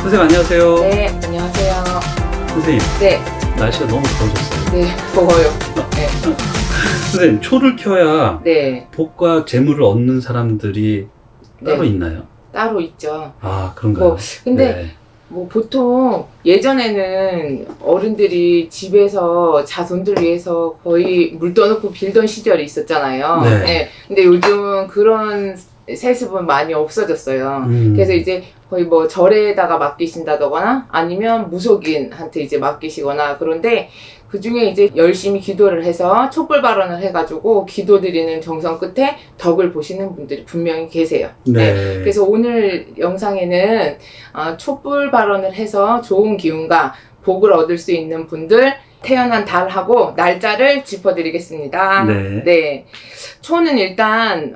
선생님 안녕하세요. 네, 안녕하세요. 선생님, 네, 날씨가 너무 더워졌어요. 네, 더워요. 네, 선생님, 초를 켜야 네, 복과 재물을 얻는 사람들이 따로 네, 있나요? 따로 있죠. 아, 그런가요? 뭐, 근데 네. 뭐 보통 예전에는 어른들이 집에서 자손들 위해서 거의 물 떠놓고 빌던 시절이 있었잖아요. 네. 네, 근데 요즘은 그런 세습은 많이 없어졌어요. 그래서 이제 거의 뭐 절에다가 맡기신다거나 아니면 무속인한테 이제 맡기시거나 그런데 그 중에 이제 열심히 기도를 해서 촛불 발언을 해가지고 기도 드리는 정성 끝에 덕을 보시는 분들이 분명히 계세요. 네. 그래서 오늘 영상에는 촛불 발언을 해서 좋은 기운과 복을 얻을 수 있는 분들 태어난 달하고 날짜를 짚어드리겠습니다. 네. 네. 초는 일단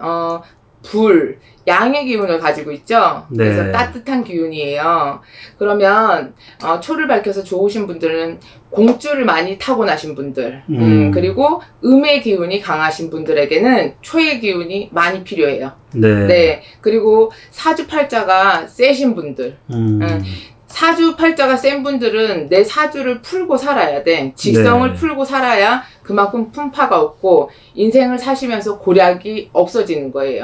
불, 양의 기운을 가지고 있죠. 네. 그래서 따뜻한 기운이에요. 그러면 초를 밝혀서 좋으신 분들은 공주를 많이 타고나신 분들, 그리고 음의 기운이 강하신 분들에게는 초의 기운이 많이 필요해요. 네. 네. 그리고 사주팔자가 세신 분들, 사주팔자가 센 분들은 내 사주를 풀고 살아야 돼. 직성을 네. 풀고 살아야 그만큼 풍파가 없고 인생을 사시면서 고략이 없어지는 거예요.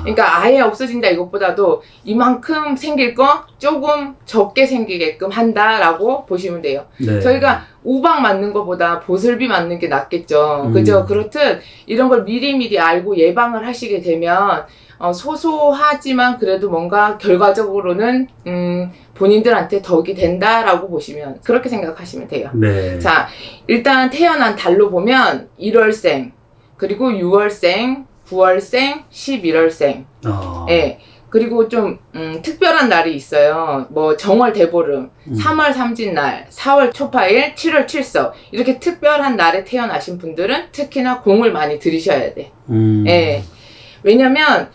그러니까 아예 없어진다 이것보다도 이만큼 생길 거 조금 적게 생기게끔 한다라고 보시면 돼요. 네. 저희가 우박 맞는 것보다 보슬비 맞는 게 낫겠죠. 그죠? 그렇듯 이런 걸 미리미리 알고 예방을 하시게 되면 소소하지만 그래도 뭔가 결과적으로는 본인들한테 덕이 된다라고 보시면 그렇게 생각하시면 돼요. 네. 자, 일단 태어난 달로 보면 1월생, 그리고 6월생, 9월생, 11월생. 예. 그리고 좀 특별한 날이 있어요. 뭐 정월 대보름, 3월 삼진날, 4월 초파일, 7월 칠석 이렇게 특별한 날에 태어나신 분들은 특히나 공을 많이 들이셔야 돼. 예. 왜냐면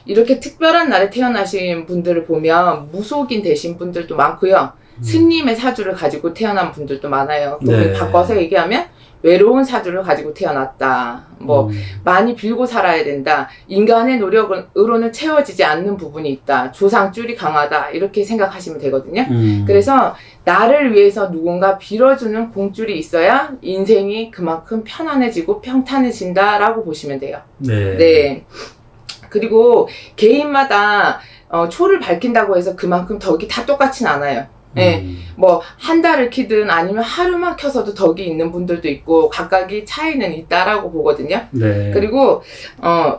이렇게 특별한 날에 태어나신 분들을 보면 무속인 되신 분들도 많고요. 스님의 사주를 가지고 태어난 분들도 많아요. 네. 바꿔서 얘기하면 외로운 사주를 가지고 태어났다. 뭐 많이 빌고 살아야 된다. 인간의 노력으로는 채워지지 않는 부분이 있다. 조상줄이 강하다. 이렇게 생각하시면 되거든요. 그래서 나를 위해서 누군가 빌어주는 공줄이 있어야 인생이 그만큼 편안해지고 평탄해진다라고 보시면 돼요. 네. 네. 그리고 개인마다 초를 밝힌다고 해서 그만큼 덕이 다 똑같진 않아요. 네. 뭐 한 달을 키든 아니면 하루만 켜서도 덕이 있는 분들도 있고 각각이 차이는 있다라고 보거든요. 네. 그리고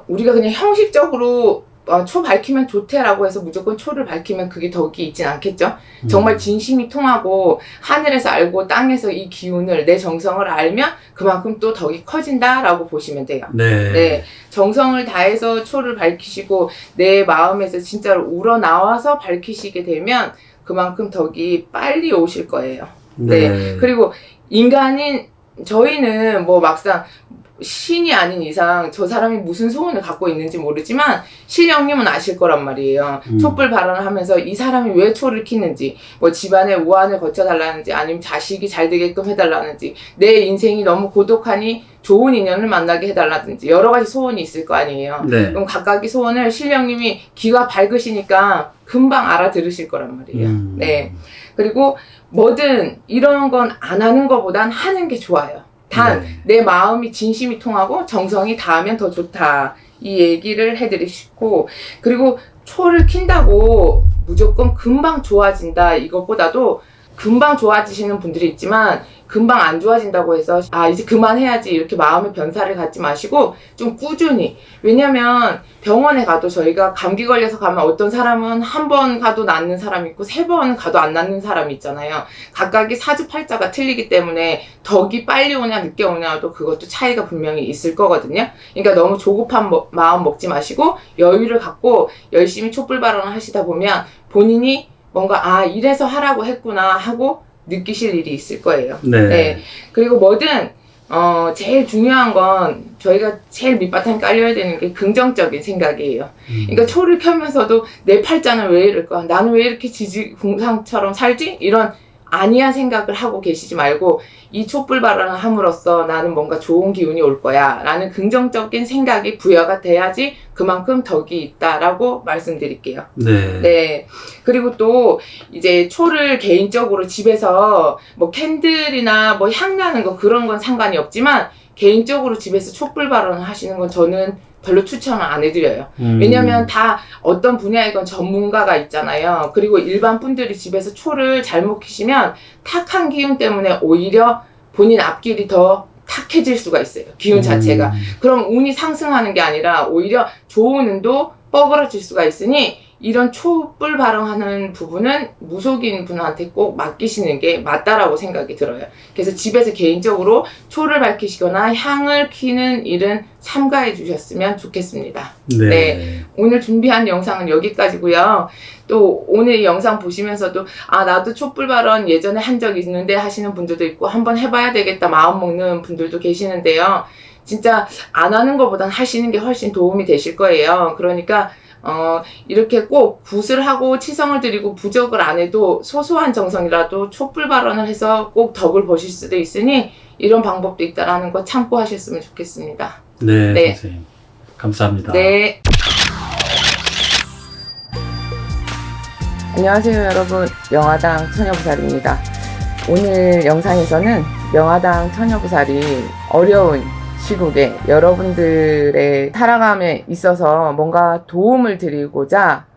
우리가 그냥 형식적으로 초 밝히면 좋대라고 해서 무조건 초를 밝히면 그게 덕이 있진 않겠죠. 정말 진심이 통하고 하늘에서 알고 땅에서 이 기운을 내 정성을 알면 그만큼 또 덕이 커진다라고 보시면 돼요. 네. 네, 정성을 다해서 초를 밝히시고 내 마음에서 진짜로 우러나와서 밝히시게 되면 그만큼 덕이 빨리 오실 거예요. 네. 그리고 인간인 저희는 뭐 막상 신이 아닌 이상 저 사람이 무슨 소원을 갖고 있는지 모르지만 신령님은 아실 거란 말이에요. 촛불 발언을 하면서 이 사람이 왜 초를 키는지, 뭐 집안의 우환을 거쳐달라는지, 아니면 자식이 잘 되게끔 해달라는지, 내 인생이 너무 고독하니 좋은 인연을 만나게 해달라든지 여러 가지 소원이 있을 거 아니에요. 네. 그럼 각각의 소원을 신령님이 귀가 밝으시니까 금방 알아들으실 거란 말이에요. 네. 그리고 뭐든 이런 건 안 하는 것보단 하는 게 좋아요. 단, 내 마음이 진심이 통하고 정성이 닿으면 더 좋다. 이 얘기를 해드리시고, 그리고 초를 킨다고 무조건 금방 좋아진다. 이것보다도 금방 좋아지시는 분들이 있지만, 금방 안 좋아진다고 해서 이제 그만해야지 이렇게 마음의 변사를 갖지 마시고 좀 꾸준히, 왜냐면 병원에 가도 저희가 감기 걸려서 가면 어떤 사람은 한 번 가도 낫는 사람이 있고 3번 가도 안 낫는 사람이 있잖아요. 각각이 사주팔자가 틀리기 때문에 덕이 빨리 오냐 늦게 오냐도 그것도 차이가 분명히 있을 거거든요. 그러니까 너무 조급한 마음 먹지 마시고 여유를 갖고 열심히 촛불 발언을 하시다 보면 본인이 뭔가 이래서 하라고 했구나 하고 느끼실 일이 있을 거예요. 네. 네. 그리고 뭐든 제일 중요한 건 저희가 제일 밑바탕에 깔려야 되는 게 긍정적인 생각이에요. 그러니까 초를 켜면서도 내 팔자는 왜 이럴까? 나는 왜 이렇게 지지공상처럼 살지? 이런 아니한 생각을 하고 계시지 말고 이 촛불 발언을 함으로써 나는 뭔가 좋은 기운이 올 거야 라는 긍정적인 생각이 부여가 돼야지 그만큼 덕이 있다라고 말씀드릴게요. 네. 네. 그리고 또 이제 초를 개인적으로 집에서 뭐 캔들이나 뭐 향 나는 거 그런 건 상관이 없지만 개인적으로 집에서 촛불 발언을 하시는 건 저는 별로 추천을 안 해드려요. 왜냐면 다 어떤 분야이건 전문가가 있잖아요. 그리고 일반 분들이 집에서 초를 잘못 키시면 탁한 기운 때문에 오히려 본인 앞길이 더 탁해질 수가 있어요. 기운 자체가. 그럼 운이 상승하는 게 아니라 오히려 좋은 운도 뻐그러질 수가 있으니 이런 촛불 발언하는 부분은 무속인 분한테 꼭 맡기시는 게 맞다라고 생각이 들어요. 그래서 집에서 개인적으로 초를 밝히시거나 향을 키는 일은 삼가해 주셨으면 좋겠습니다. 네. 네. 오늘 준비한 영상은 여기까지고요. 또 오늘 이 영상 보시면서도 아 나도 촛불 발언 예전에 한 적 있는데 하시는 분들도 있고 한번 해봐야 되겠다 마음 먹는 분들도 계시는데요. 진짜 안 하는 것보단 하시는 게 훨씬 도움이 되실 거예요. 그러니까 이렇게 꼭 굿을 하고 치성을 드리고 부적을 안 해도 소소한 정성이라도 촛불 발언을 해서 꼭 덕을 보실 수도 있으니 이런 방법도 있다라는 거 참고하셨으면 좋겠습니다. 네, 네. 선생님. 감사합니다. 네. 안녕하세요 여러분. 명화당 처녀부살입니다. 오늘 영상에서는 명화당 처녀부살이 어려운 시국에 여러분들의 살아감에 있어서 뭔가 도움을 드리고자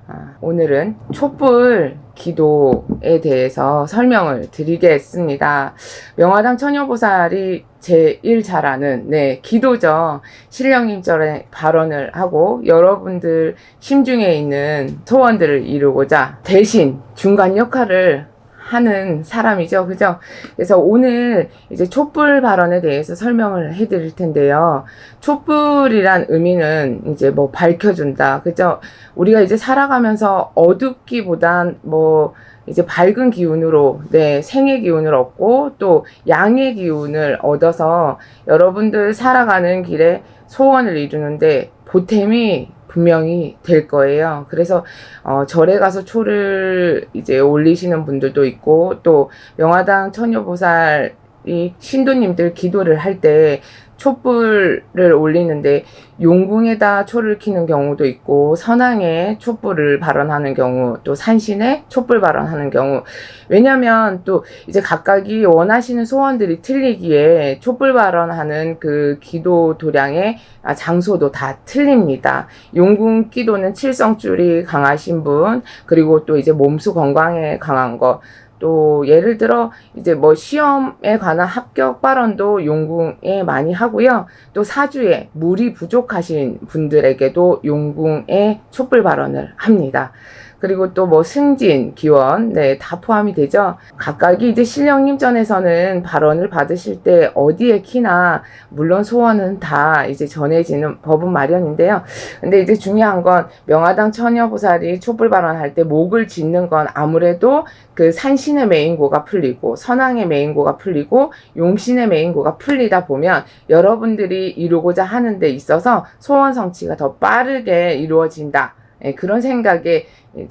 오늘은 촛불 기도에 대해서 설명을 드리겠습니다. 명화당 처녀보살이 제일 잘 아는 기도죠. 신령님절에 발언을 하고 여러분들 심중에 있는 소원들을 이루고자 대신 중간 역할을 하는 사람이죠. 그죠? 그래서 오늘 이제 촛불 발언에 대해서 설명을 해 드릴 텐데요. 촛불이란 의미는 이제 뭐 밝혀준다. 그죠? 우리가 이제 살아가면서 어둡기보단 뭐 이제 밝은 기운으로, 생의 기운을 얻고 또 양의 기운을 얻어서 여러분들 살아가는 길에 소원을 이루는데 보탬이 분명히 될 거예요. 그래서 절에 가서 초를 이제 올리시는 분들도 있고 또 명화당 처녀보살이 신도님들 기도를 할 때 촛불을 올리는데 용궁에다 초를 켜는 경우도 있고 선왕에 촛불을 발언하는 경우 또 산신에 촛불 발언하는 경우 왜냐면 또 이제 각각이 원하시는 소원들이 틀리기에 촛불 발언하는 그 기도 도량의 장소도 다 틀립니다. 용궁 기도는 칠성줄이 강하신 분 그리고 또 이제 몸수 건강에 강한 거 또 예를 들어 이제 뭐 시험에 관한 합격 발언도 용궁에 많이 하고요. 또 사주에 물이 부족하신 분들에게도 용궁에 촛불 발언을 합니다. 그리고 또 뭐 승진, 기원, 다 포함이 되죠. 각각이 이제 신령님전에서는 발언을 받으실 때 어디에 키나 물론 소원은 다 이제 전해지는 법은 마련인데요. 근데 이제 중요한 건 명화당 처녀보살이 촛불 발언할 때 목을 짓는 건 아무래도 그 산신의 메인고가 풀리고 선왕의 메인고가 풀리고 용신의 메인고가 풀리다 보면 여러분들이 이루고자 하는 데 있어서 소원 성취가 더 빠르게 이루어진다. 그런 생각에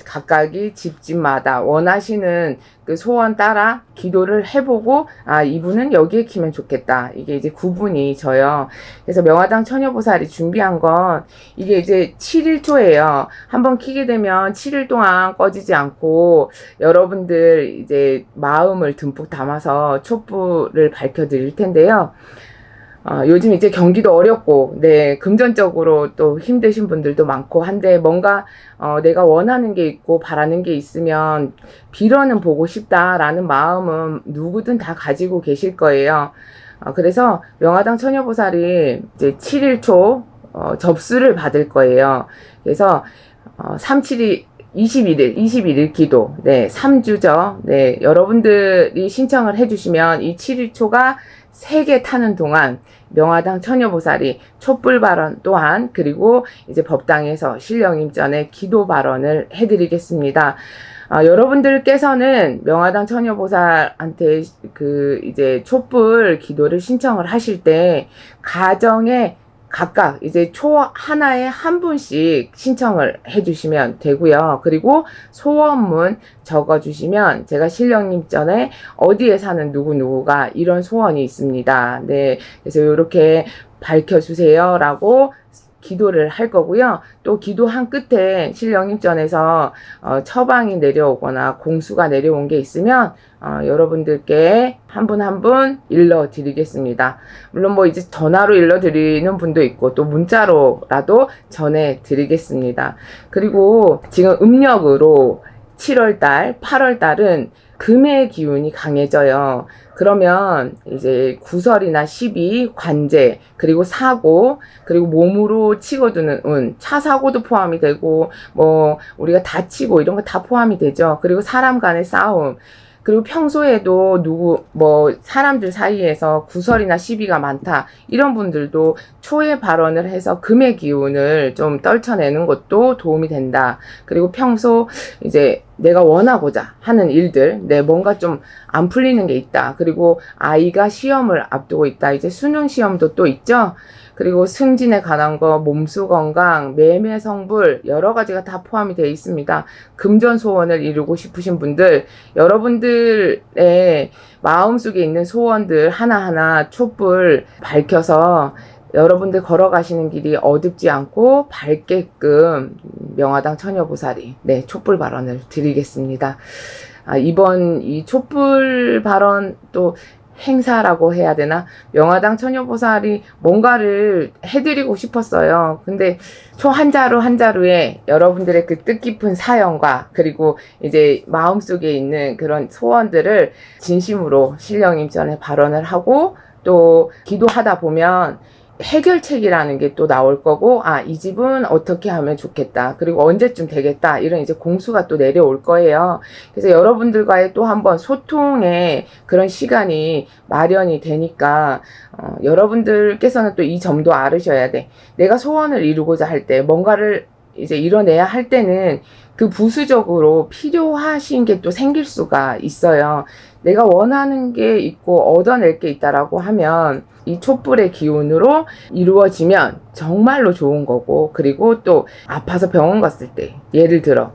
각각이 집집마다 원하시는 그 소원 따라 기도를 해보고 이분은 여기에 키면 좋겠다. 이게 이제 구분이 져요. 그래서 명화당 처녀보살이 준비한 건 이게 이제 7일초예요. 한번 키게 되면 7일 동안 꺼지지 않고 여러분들 이제 마음을 듬뿍 담아서 촛불을 밝혀드릴 텐데요. 요즘 이제 경기도 어렵고, 금전적으로 또 힘드신 분들도 많고 한데, 뭔가, 내가 원하는 게 있고, 바라는 게 있으면, 빌어는 보고 싶다라는 마음은 누구든 다 가지고 계실 거예요. 그래서, 명화당 처녀보살이 이제 7일초, 접수를 받을 거예요. 그래서, 37일, 21일 기도, 3주죠. 여러분들이 신청을 해주시면 이 7일초가 3개 타는 동안 명화당 처녀보살이 촛불 발언 또한 그리고 이제 법당에서 신령임전에 기도 발언을 해드리겠습니다. 여러분들께서는 명화당 처녀보살한테 그 이제 촛불 기도를 신청을 하실 때 가정에 각각 이제 초 하나에 한 분씩 신청을 해주시면 되고요. 그리고 소원문 적어주시면 제가 신령님 전에 어디에 사는 누구누구가 이런 소원이 있습니다. 네, 그래서 이렇게 밝혀주세요 라고 기도를 할 거고요. 또 기도한 끝에 신령님 전에서 처방이 내려오거나 공수가 내려온 게 있으면 여러분들께 한 분 한 분 일러드리겠습니다. 물론 뭐 이제 전화로 일러드리는 분도 있고 또 문자로라도 전해드리겠습니다. 그리고 지금 음력으로 7월달, 8월달은 금의 기운이 강해져요. 그러면 이제 구설이나 시비, 관제, 그리고 사고, 그리고 몸으로 치고드는 운, 차 사고도 포함이 되고, 뭐 우리가 다치고 이런 거 다 포함이 되죠. 그리고 사람 간의 싸움, 그리고 평소에도 사람들 사이에서 구설이나 시비가 많다. 이런 분들도 초에 발언을 해서 금의 기운을 좀 떨쳐내는 것도 도움이 된다. 그리고 평소 이제 내가 원하고자 하는 일들, 뭔가 좀 안 풀리는 게 있다. 그리고 아이가 시험을 앞두고 있다. 이제 수능 시험도 또 있죠. 그리고 승진에 관한 거, 몸수 건강, 매매 성불 여러 가지가 다 포함이 되어 있습니다. 금전 소원을 이루고 싶으신 분들, 여러분들의 마음속에 있는 소원들 하나하나 촛불 밝혀서 여러분들 걸어가시는 길이 어둡지 않고 밝게끔 명화당 처녀보살이 촛불 발언을 드리겠습니다. 이번 이 촛불 발언 또 행사라고 해야 되나? 명화당 처녀보살이 뭔가를 해드리고 싶었어요. 근데 초 한 자루 한 자루에 여러분들의 그 뜻깊은 사연과 그리고 이제 마음속에 있는 그런 소원들을 진심으로 신령님 전에 발언을 하고 또 기도하다 보면 해결책이라는 게 또 나올 거고, 이 집은 어떻게 하면 좋겠다. 그리고 언제쯤 되겠다. 이런 이제 공수가 또 내려올 거예요. 그래서 여러분들과의 또 한번 소통의 그런 시간이 마련이 되니까, 여러분들께서는 또 이 점도 알으셔야 돼. 내가 소원을 이루고자 할 때, 뭔가를 이제 이뤄내야 할 때는 그 부수적으로 필요하신 게 또 생길 수가 있어요. 내가 원하는 게 있고 얻어낼 게 있다라고 하면 이 촛불의 기운으로 이루어지면 정말로 좋은 거고, 그리고 또 아파서 병원 갔을 때 예를 들어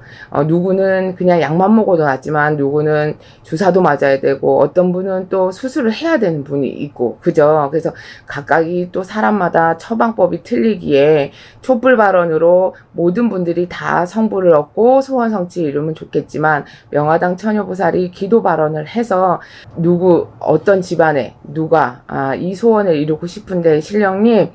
누구는 그냥 약만 먹어도 낫지만 누구는 주사도 맞아야 되고 어떤 분은 또 수술을 해야 되는 분이 있고, 그죠? 그래서 각각이 또 사람마다 처방법이 틀리기에 촛불 발언으로 모든 분들이 다 성부를 얻고 소원 성취 이루면 좋겠지만, 명화당 처녀보살이 기도 발언을 해서 어떤 집안에 누가 이 소원을 이루고 싶은데 신령님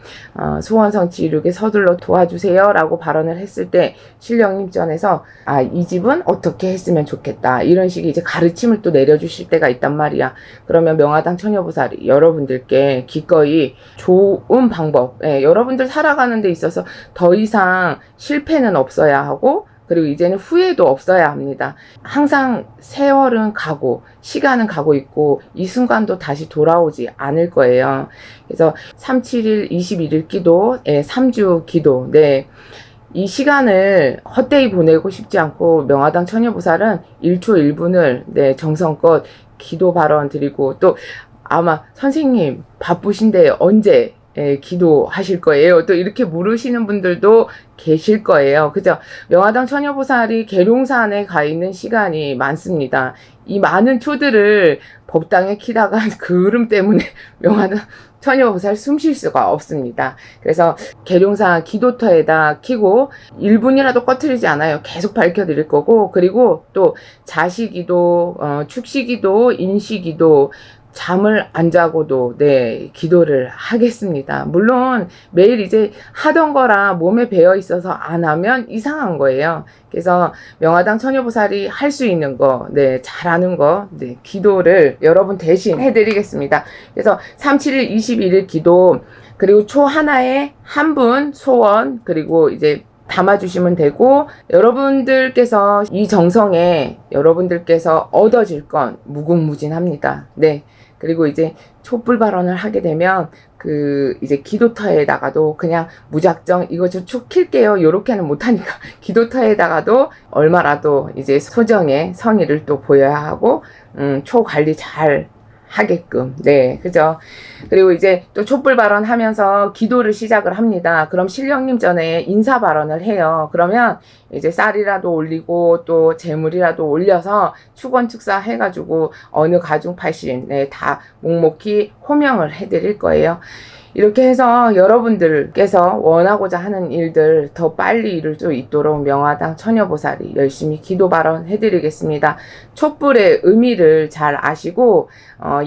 소원 성취 이루게 서둘러 도와주세요 라고 발언을 했을 때 신령님 전에서 이 집은 어떻게 했으면 좋겠다, 이런 식의 이제 가르침을 또 내려주실 때가 있단 말이야. 그러면 명화당 처녀보살이 여러분들께 기꺼이 좋은 방법, 여러분들 살아가는 데 있어서 더 이상 실패는 없어야 하고, 그리고 이제는 후회도 없어야 합니다. 항상 세월은 가고 시간은 가고 있고 이 순간도 다시 돌아오지 않을 거예요. 그래서 37일 21일 기도, 3주 기도, 이 시간을 헛되이 보내고 싶지 않고 명화당 처녀보살은 1초 1분을 정성껏 기도 발언 드리고, 또 아마 선생님 바쁘신데 언제 기도하실 거예요? 또 이렇게 물으시는 분들도 계실 거예요. 그죠? 명화당 처녀보살이 계룡산에 가 있는 시간이 많습니다. 이 많은 초들을 법당에 키다가 그을음 때문에 명화당 처녀보살 숨 쉴 수가 없습니다. 그래서 계룡산 기도터에다 키고 1분이라도 꺼트리지 않아요. 계속 밝혀드릴 거고, 그리고 또 자시기도, 축시기도, 인시기도, 잠을 안 자고도 기도를 하겠습니다. 물론 매일 이제 하던 거라 몸에 배어 있어서 안 하면 이상한 거예요. 그래서 명화당 처녀보살이 할 수 있는 거, 잘하는 거, 기도를 여러분 대신 해드리겠습니다. 그래서 37일 21일 기도, 그리고 초 하나에 한 분 소원, 그리고 이제 담아주시면 되고, 여러분들께서 이 정성에 여러분들께서 얻어질 건 무궁무진합니다. 그리고 이제 촛불 발언을 하게 되면 이제 기도터에다가도 그냥 무작정 이거 저 축 킬게요 요렇게는 못하니까 기도터에다가도 얼마라도 이제 소정의 성의를 또 보여야 하고 초 관리 잘 하게끔. 네, 그죠. 그리고 이제 또 촛불 발언하면서 기도를 시작을 합니다. 그럼 신령님 전에 인사 발언을 해요. 그러면 이제 쌀이라도 올리고 또 재물이라도 올려서 축원축사 해가지고 어느 가중팔신 다 묵묵히 호명을 해드릴 거예요. 이렇게 해서 여러분들께서 원하고자 하는 일들 더 빨리 이룰 수 있도록 명화당 처녀보살이 열심히 기도 발언해드리겠습니다. 촛불의 의미를 잘 아시고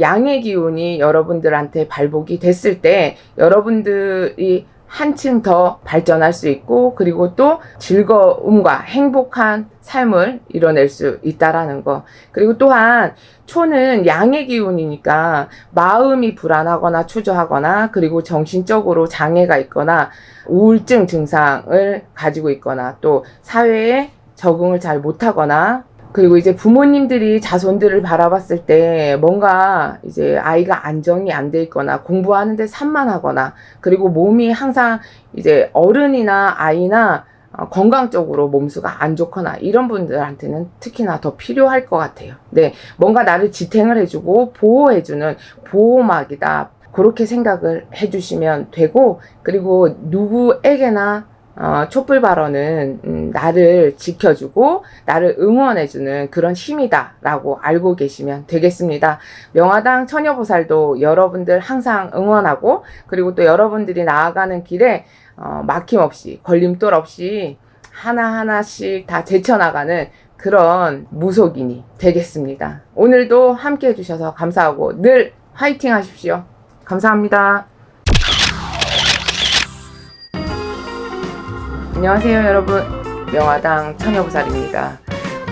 양의 기운이 여러분들한테 발복이 됐을 때 여러분들이 한층 더 발전할 수 있고 그리고 또 즐거움과 행복한 삶을 이뤄낼 수 있다라는 거. 그리고 또한 초는 양의 기운이니까 마음이 불안하거나 초조하거나 그리고 정신적으로 장애가 있거나 우울증 증상을 가지고 있거나 또 사회에 적응을 잘 못하거나 그리고 이제 부모님들이 자손들을 바라봤을 때 뭔가 이제 아이가 안정이 안 돼 있거나 공부하는데 산만하거나 그리고 몸이 항상 이제 어른이나 아이나 건강적으로 몸수가 안 좋거나 이런 분들한테는 특히나 더 필요할 것 같아요. 네, 뭔가 나를 지탱을 해주고 보호해주는 보호막이다. 그렇게 생각을 해주시면 되고 그리고 누구에게나 촛불 발언은 나를 지켜주고 나를 응원해주는 그런 힘이다 라고 알고 계시면 되겠습니다. 명화당 처녀보살도 여러분들 항상 응원하고 그리고 또 여러분들이 나아가는 길에 막힘없이 걸림돌 없이 하나하나씩 다 제쳐나가는 그런 무속인이 되겠습니다. 오늘도 함께 해주셔서 감사하고 늘 화이팅 하십시오. 감사합니다. 안녕하세요 여러분, 명화당 처녀보살입니다.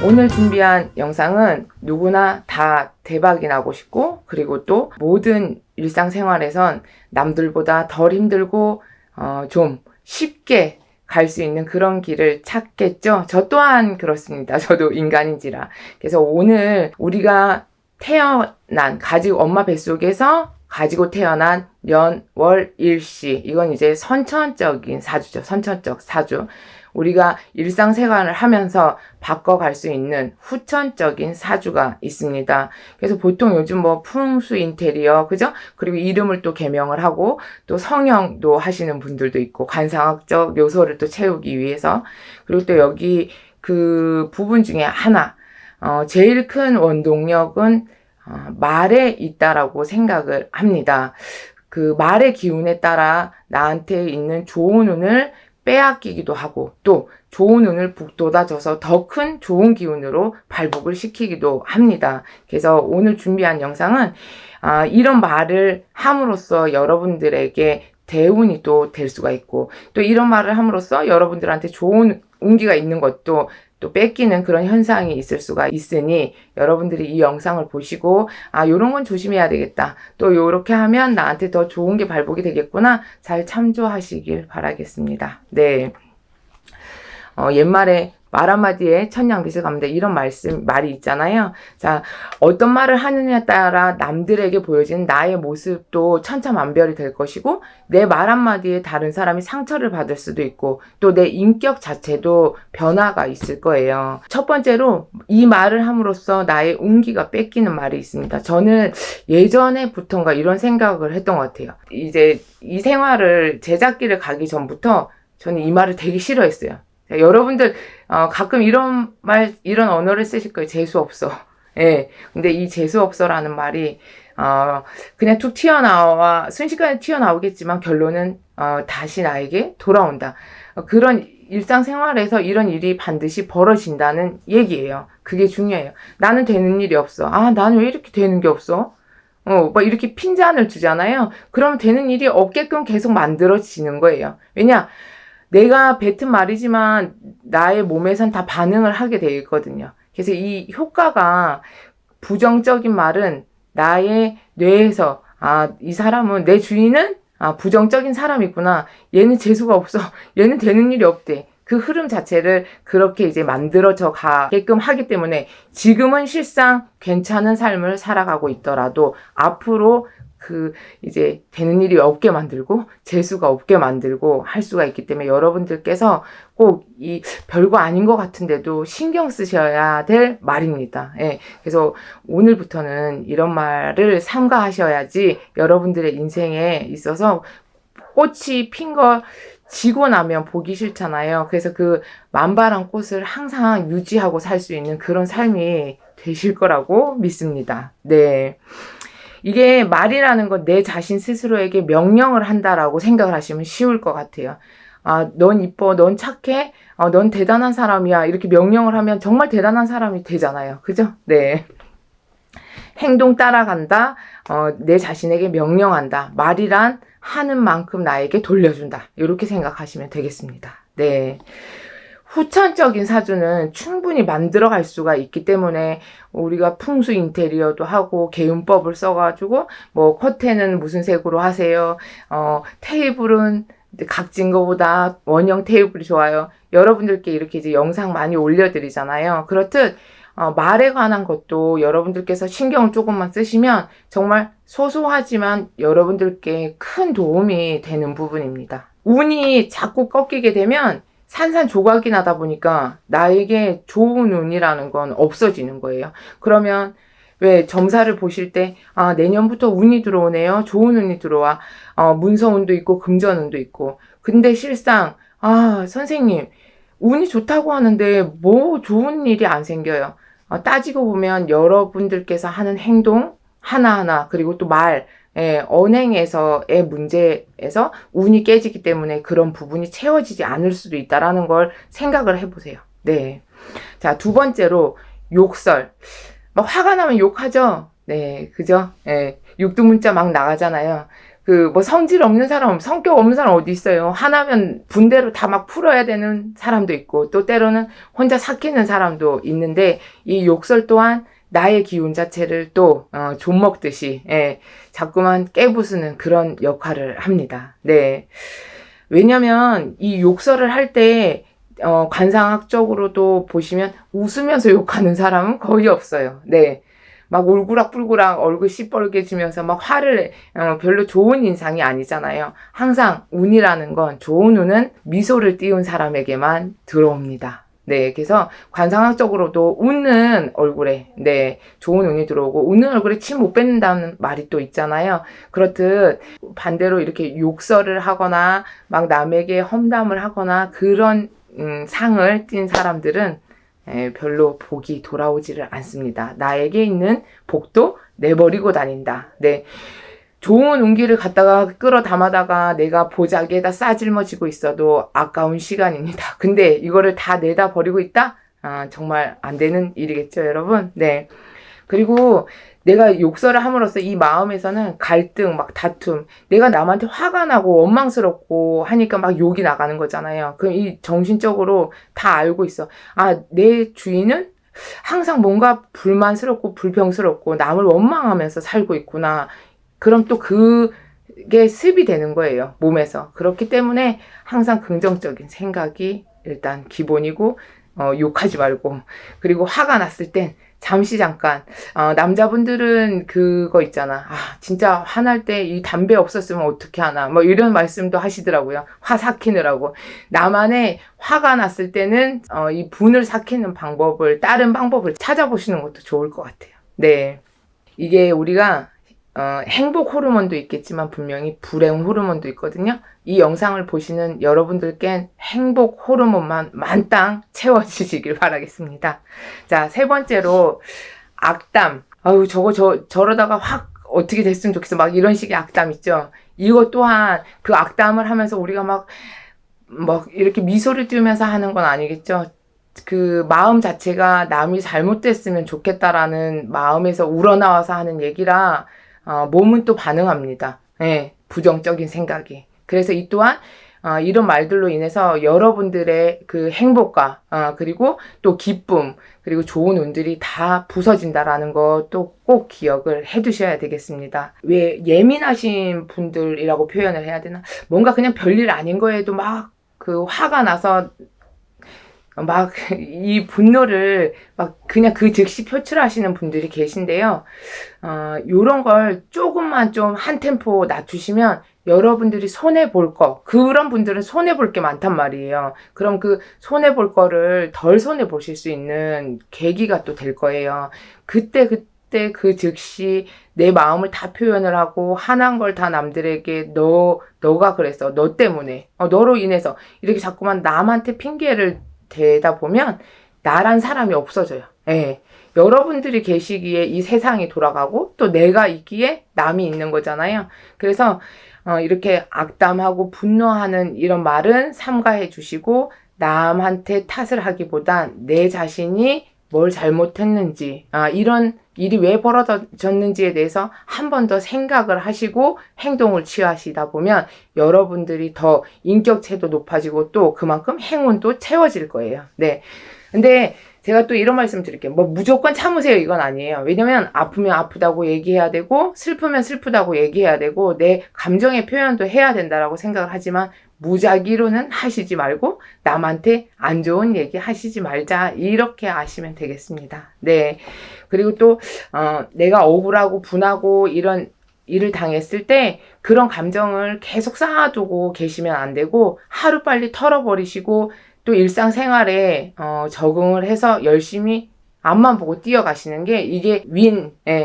오늘 준비한 영상은 누구나 다 대박이 나고 싶고 그리고 또 모든 일상생활에선 남들보다 덜 힘들고 좀 쉽게 갈 수 있는 그런 길을 찾겠죠. 저 또한 그렇습니다. 저도 인간인지라. 그래서 오늘 우리가 태어난 가지고 엄마 뱃속에서 가지고 태어난 년, 월, 일시 이건 이제 선천적인 사주죠. 선천적 사주. 우리가 일상생활을 하면서 바꿔갈 수 있는 후천적인 사주가 있습니다. 그래서 보통 요즘 뭐 풍수 인테리어, 그죠? 그리고 이름을 또 개명을 하고 또 성형도 하시는 분들도 있고 관상학적 요소를 또 채우기 위해서 그리고 또 여기 그 부분 중에 하나 제일 큰 원동력은 말에 있다라고 생각을 합니다. 그 말의 기운에 따라 나한테 있는 좋은 운을 빼앗기기도 하고 또 좋은 운을 북돋아줘서 더 큰 좋은 기운으로 발복을 시키기도 합니다. 그래서 오늘 준비한 영상은 이런 말을 함으로써 여러분들에게 대운이 또 될 수가 있고 또 이런 말을 함으로써 여러분들한테 좋은 운기가 있는 것도 또 뺏기는 그런 현상이 있을 수가 있으니 여러분들이 이 영상을 보시고 요런 건 조심해야 되겠다. 또 요렇게 하면 나한테 더 좋은 게 발복이 되겠구나. 잘 참조하시길 바라겠습니다. 네. 옛말에 말 한마디에 천냥빚을 갚는다 이런 말이 있잖아요. 자, 어떤 말을 하느냐에 따라 남들에게 보여지는 나의 모습도 천차만별이 될 것이고 내 말 한마디에 다른 사람이 상처를 받을 수도 있고 또 내 인격 자체도 변화가 있을 거예요. 첫 번째로 이 말을 함으로써 나의 운기가 뺏기는 말이 있습니다. 저는 예전에부터인가 이런 생각을 했던 것 같아요. 이제 이 생활을 제작기를 가기 전부터 저는 이 말을 되게 싫어했어요. 여러분들 가끔 이런 언어를 쓰실 거예요. 재수없어. 예. 근데 이 재수없어라는 말이 그냥 툭 튀어나와 순식간에 튀어나오겠지만 결론은 다시 나에게 돌아온다. 그런 일상생활에서 이런 일이 반드시 벌어진다는 얘기예요. 그게 중요해요. 나는 되는 일이 없어. 나는 왜 이렇게 되는 게 없어? 막 이렇게 핀잔을 주잖아요. 그러면 되는 일이 없게끔 계속 만들어지는 거예요. 왜냐? 내가 뱉은 말이지만 나의 몸에선 다 반응을 하게 되어 있거든요. 그래서 이 효과가 부정적인 말은 나의 뇌에서 이 사람은 내 주인은 부정적인 사람이구나. 얘는 재수가 없어. 얘는 되는 일이 없대. 그 흐름 자체를 그렇게 이제 만들어져 가게끔 하기 때문에 지금은 실상 괜찮은 삶을 살아가고 있더라도 앞으로 이제 되는 일이 없게 만들고 재수가 없게 만들고 할 수가 있기 때문에 여러분들께서 꼭 이 별거 아닌 것 같은데도 신경 쓰셔야 될 말입니다. 예. 그래서 오늘부터는 이런 말을 삼가하셔야지 여러분들의 인생에 있어서 꽃이 핀 거 지고 나면 보기 싫잖아요. 그래서 그 만발한 꽃을 항상 유지하고 살 수 있는 그런 삶이 되실 거라고 믿습니다. 네. 이게 말이라는 건 내 자신 스스로에게 명령을 한다라고 생각을 하시면 쉬울 것 같아요. 아, 넌 이뻐, 넌 착해, 넌 대단한 사람이야. 이렇게 명령을 하면 정말 대단한 사람이 되잖아요. 그죠? 네. 행동 따라간다, 내 자신에게 명령한다. 말이란 하는 만큼 나에게 돌려준다. 이렇게 생각하시면 되겠습니다. 네. 후천적인 사주는 충분히 만들어갈 수가 있기 때문에 우리가 풍수 인테리어도 하고 개운법을 써가지고 뭐 커튼은 무슨 색으로 하세요. 테이블은 각진 거보다 원형 테이블이 좋아요. 여러분들께 이렇게 이제 영상 많이 올려드리잖아요. 그렇듯 말에 관한 것도 여러분들께서 신경을 조금만 쓰시면 정말 소소하지만 여러분들께 큰 도움이 되는 부분입니다. 운이 자꾸 꺾이게 되면 산산조각이 나다 보니까 나에게 좋은 운이라는 건 없어지는 거예요. 그러면 왜 점사를 보실 때 내년부터 운이 들어오네요. 좋은 운이 들어와. 문서운도 있고 금전운도 있고. 근데 실상 선생님 운이 좋다고 하는데 뭐 좋은 일이 안 생겨요. 따지고 보면 여러분들께서 하는 행동 하나하나 그리고 또 말 언행에서의 문제에서 운이 깨지기 때문에 그런 부분이 채워지지 않을 수도 있다라는 걸 생각을 해보세요. 네. 자, 두 번째로 욕설. 막 화가 나면 욕하죠. 네, 그죠? 육두문자 막 나가잖아요. 뭐 성질 없는 사람, 성격 없는 사람 어디 있어요? 하나면 분대로 다 막 풀어야 되는 사람도 있고, 또 때로는 혼자 삭히는 사람도 있는데, 이 욕설 또한 나의 기운 자체를 또 좀 먹듯이 자꾸만 깨부수는 그런 역할을 합니다. 네. 왜냐면 이 욕설을 할 때 관상학적으로도 보시면 웃으면서 욕하는 사람은 거의 없어요. 네. 막 울그락불그락 얼굴 시뻘개지면서 막 화를 별로 좋은 인상이 아니잖아요. 항상 운이라는 건 좋은 운은 미소를 띄운 사람에게만 들어옵니다. 네, 그래서 관상학적으로도 웃는 얼굴에 좋은 운이 들어오고 웃는 얼굴에 침 못 뱉는다는 말이 또 있잖아요. 그렇듯 반대로 이렇게 욕설을 하거나 막 남에게 험담을 하거나 그런 상을 띈 사람들은 별로 복이 돌아오지를 않습니다. 나에게 있는 복도 내버리고 다닌다. 네. 좋은 운기를 갖다가 끌어 담아다가 내가 보자기에다 싸질머지고 있어도 아까운 시간입니다. 근데 이거를 다 내다 버리고 있다? 정말 안 되는 일이겠죠, 여러분? 네. 그리고 내가 욕설을 함으로써 이 마음에서는 갈등, 막 다툼, 내가 남한테 화가 나고 원망스럽고 하니까 막 욕이 나가는 거잖아요. 그럼 이 정신적으로 다 알고 있어. 내 주인은 항상 뭔가 불만스럽고 불평스럽고 남을 원망하면서 살고 있구나. 그럼 또 그게 습이 되는 거예요, 몸에서. 그렇기 때문에 항상 긍정적인 생각이 일단 기본이고, 욕하지 말고. 그리고 화가 났을 땐 잠시 잠깐, 남자분들은 그거 있잖아. 진짜 화날 때 이 담배 없었으면 어떻게 하나. 뭐 이런 말씀도 하시더라고요. 화 삭히느라고. 나만의 화가 났을 때는, 이 분을 삭히는 방법을, 다른 방법을 찾아보시는 것도 좋을 것 같아요. 네. 이게 우리가 행복 호르몬도 있겠지만 분명히 불행 호르몬도 있거든요. 이 영상을 보시는 여러분들께는 행복 호르몬만 만땅 채워주시길 바라겠습니다. 자, 세 번째로 악담. 저러다가 확 어떻게 됐으면 좋겠어. 막 이런 식의 악담 있죠. 이것 또한 그 악담을 하면서 우리가 막 이렇게 미소를 띄우면서 하는 건 아니겠죠. 그 마음 자체가 남이 잘못됐으면 좋겠다라는 마음에서 우러나와서 하는 얘기라 몸은 또 반응합니다. 부정적인 생각이. 그래서 이 또한 이런 말들로 인해서 여러분들의 그 행복과 그리고 또 기쁨 그리고 좋은 운들이 다 부서진다라는 것도 꼭 기억을 해두셔야 되겠습니다. 왜 예민하신 분들이라고 표현을 해야 되나? 뭔가 그냥 별일 아닌 거에도 막 그 화가 나서 막 이 분노를 막 그냥 그 즉시 표출하시는 분들이 계신데요. 요런 걸 조금만 좀 한 템포 낮추시면 여러분들이 손해볼 거, 그런 분들은 손해볼 게 많단 말이에요. 그럼 그 손해볼 거를 덜 손해보실 수 있는 계기가 또 될 거예요. 그때 그 즉시 내 마음을 다 표현을 하고 화난 걸 다 남들에게 너가 그랬어. 너 때문에. 너로 인해서. 이렇게 자꾸만 남한테 핑계를 대다 보면 나란 사람이 없어져요. 예. 여러분들이 계시기에 이 세상이 돌아가고 또 내가 있기에 남이 있는 거잖아요. 그래서 이렇게 악담하고 분노하는 이런 말은 삼가해 주시고 남한테 탓을 하기보단 내 자신이 뭘 잘못했는지, 이런 일이 왜 벌어졌는지에 대해서 한 번 더 생각을 하시고 행동을 취하시다 보면 여러분들이 더 인격체도 높아지고 또 그만큼 행운도 채워질 거예요. 네. 근데 제가 또 이런 말씀 드릴게요. 뭐 무조건 참으세요 이건 아니에요. 왜냐면 아프면 아프다고 얘기해야 되고 슬프면 슬프다고 얘기해야 되고 내 감정의 표현도 해야 된다라고 생각을 하지만 무작위로는 하시지 말고 남한테 안 좋은 얘기 하시지 말자 이렇게 아시면 되겠습니다. 네. 그리고 또 내가 억울하고 분하고 이런 일을 당했을 때 그런 감정을 계속 쌓아두고 계시면 안 되고 하루빨리 털어버리시고 또 일상생활에 적응을 해서 열심히 앞만 보고 뛰어가시는 게 이게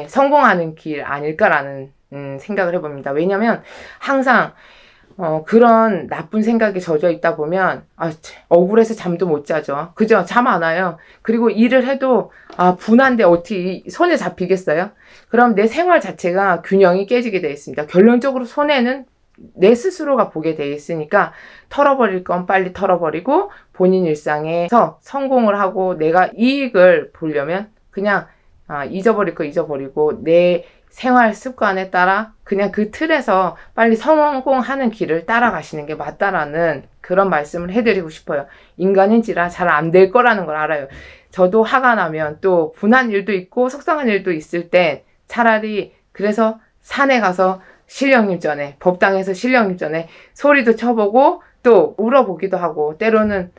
성공하는 길 아닐까라는 생각을 해봅니다. 왜냐면 항상 그런 나쁜 생각에 젖어 있다 보면 억울해서 잠도 못 자죠. 그죠? 잠 안 와요. 그리고 일을 해도 분한데 어떻게 손에 잡히겠어요? 그럼 내 생활 자체가 균형이 깨지게 되어 있습니다. 결론적으로 손해는 내 스스로가 보게 돼 있으니까 털어버릴 건 빨리 털어버리고 본인 일상에서 성공을 하고 내가 이익을 보려면 그냥 잊어버릴 거 잊어버리고 내 생활 습관에 따라 그냥 그 틀에서 빨리 성공하는 길을 따라가시는 게 맞다라는 그런 말씀을 해드리고 싶어요. 인간인지라 잘 안 될 거라는 걸 알아요. 저도 화가 나면 또 분한 일도 있고 속상한 일도 있을 때 차라리 그래서 산에 가서 신령님 전에 법당에서 신령님 전에 소리도 쳐보고 또 울어보기도 하고 때로는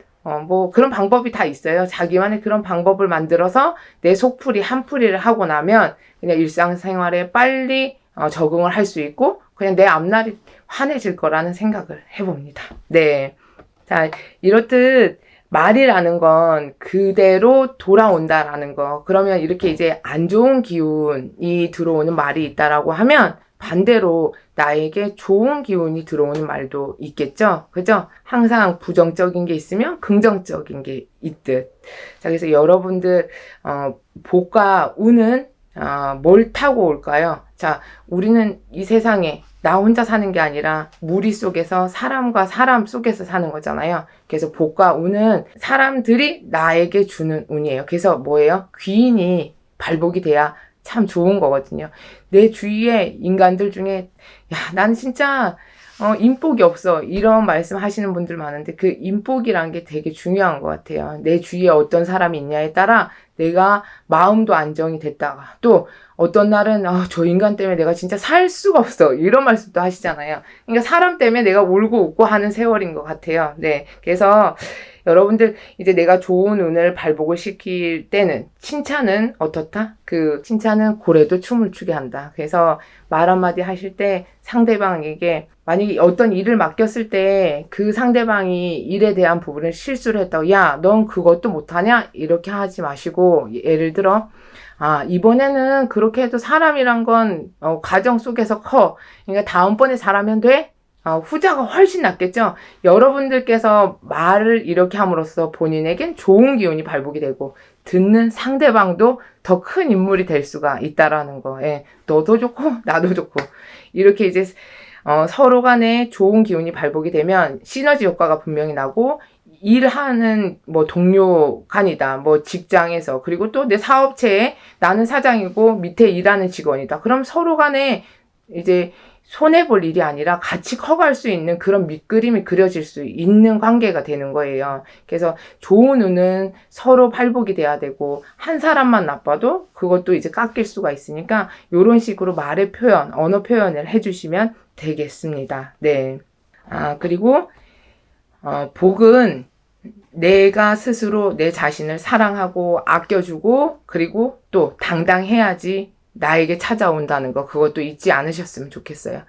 뭐 그런 방법이 다 있어요. 자기만의 그런 방법을 만들어서 내 속풀이 한풀이를 하고 나면 그냥 일상생활에 빨리 적응을 할 수 있고 그냥 내 앞날이 환해질 거라는 생각을 해봅니다. 네. 자, 이렇듯 말이라는 건 그대로 돌아온다라는 거. 그러면 이렇게 이제 안 좋은 기운이 들어오는 말이 있다라고 하면 반대로 나에게 좋은 기운이 들어오는 말도 있겠죠? 그죠? 항상 부정적인 게 있으면 긍정적인 게 있듯. 자, 그래서 여러분들, 복과 운은, 뭘 타고 올까요? 자, 우리는 이 세상에 나 혼자 사는 게 아니라 무리 속에서 사람과 사람 속에서 사는 거잖아요. 그래서 복과 운은 사람들이 나에게 주는 운이에요. 그래서 뭐예요? 귀인이 발복이 돼야 참 좋은 거거든요. 내 주위에 인간들 중에 나는 진짜 인복이 없어 이런 말씀 하시는 분들 많은데 그 인복이란 게 되게 중요한 것 같아요. 내 주위에 어떤 사람이 있냐에 따라 내가 마음도 안정이 됐다가 또 어떤 날은 저 인간 때문에 내가 진짜 살 수가 없어 이런 말씀도 하시잖아요. 그러니까 사람 때문에 내가 울고 웃고 하는 세월인 것 같아요. 네, 그래서 여러분들 이제 내가 좋은 운을 발복을 시킬 때는 칭찬은 어떻다? 그 칭찬은 고래도 춤을 추게 한다. 그래서 말 한마디 하실 때 상대방에게 만약에 어떤 일을 맡겼을 때 그 상대방이 일에 대한 부분을 실수를 했다고 야, 넌 그것도 못하냐? 이렇게 하지 마시고 예를 들어 이번에는 그렇게 해도 사람이란 건 과정 속에서 커. 그러니까 다음번에 잘하면 돼? 후자가 훨씬 낫겠죠? 여러분들께서 말을 이렇게 함으로써 본인에겐 좋은 기운이 발복이 되고 듣는 상대방도 더 큰 인물이 될 수가 있다라는 거. 예. 너도 좋고 나도 좋고 이렇게 이제 서로 간에 좋은 기운이 발복이 되면 시너지 효과가 분명히 나고 일하는 뭐 동료 간이다. 뭐 직장에서 그리고 또 내 사업체에 나는 사장이고 밑에 일하는 직원이다. 그럼 서로 간에 이제 손해볼 일이 아니라 같이 커갈 수 있는 그런 밑그림이 그려질 수 있는 관계가 되는 거예요. 그래서 좋은 운은 서로 발복이 돼야 되고 한 사람만 나빠도 그것도 이제 깎일 수가 있으니까 이런 식으로 말의 표현, 언어 표현을 해주시면 되겠습니다. 네. 그리고 복은 내가 스스로 내 자신을 사랑하고 아껴주고 그리고 또 당당해야지 나에게 찾아온다는 거 그것도 잊지 않으셨으면 좋겠어요.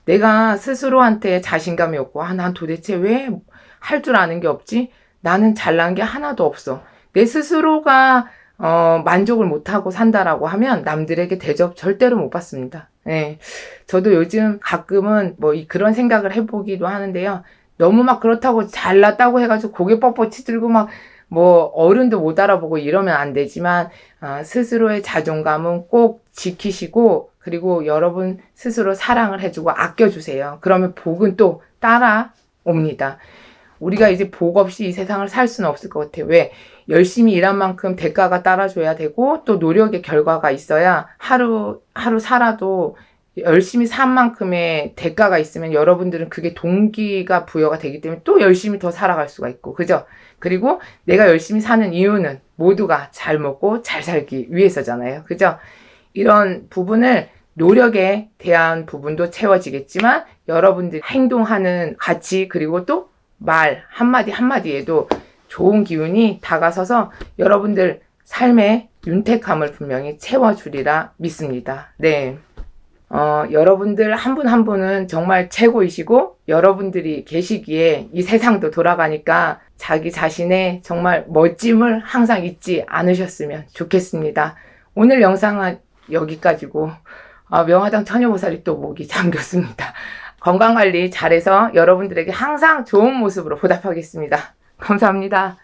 내가 스스로한테 자신감이 없고 난 도대체 왜 할 줄 아는 게 없지? 나는 잘난 게 하나도 없어. 내 스스로가 만족을 못하고 산다라고 하면 남들에게 대접 절대로 못 받습니다. 네. 저도 요즘 가끔은 그런 생각을 해보기도 하는데요. 너무 막 그렇다고 잘났다고 해가지고 고개 뻣뻣이 들고 막 어른도 못 알아보고 이러면 안 되지만 스스로의 자존감은 꼭 지키시고 그리고 여러분 스스로 사랑을 해주고 아껴주세요. 그러면 복은 또 따라옵니다. 우리가 이제 복 없이 이 세상을 살 수는 없을 것 같아요. 왜? 열심히 일한 만큼 대가가 따라줘야 되고 또 노력의 결과가 있어야 하루 살아도 열심히 산 만큼의 대가가 있으면 여러분들은 그게 동기가 부여가 되기 때문에 또 열심히 더 살아갈 수가 있고 그죠? 그리고 내가 열심히 사는 이유는 모두가 잘 먹고 잘 살기 위해서잖아요. 그죠? 이런 부분을 노력에 대한 부분도 채워지겠지만 여러분들이 행동하는 가치 그리고 또 말 한마디 한마디에도 좋은 기운이 다가서서 여러분들 삶의 윤택함을 분명히 채워주리라 믿습니다. 네. 여러분들 한 분 한 분은 정말 최고이시고 여러분들이 계시기에 이 세상도 돌아가니까 자기 자신의 정말 멋짐을 항상 잊지 않으셨으면 좋겠습니다. 오늘 영상은 여기까지고 명화당 처녀보살이 또 목이 잠겼습니다. 건강관리 잘해서 여러분들에게 항상 좋은 모습으로 보답하겠습니다. 감사합니다.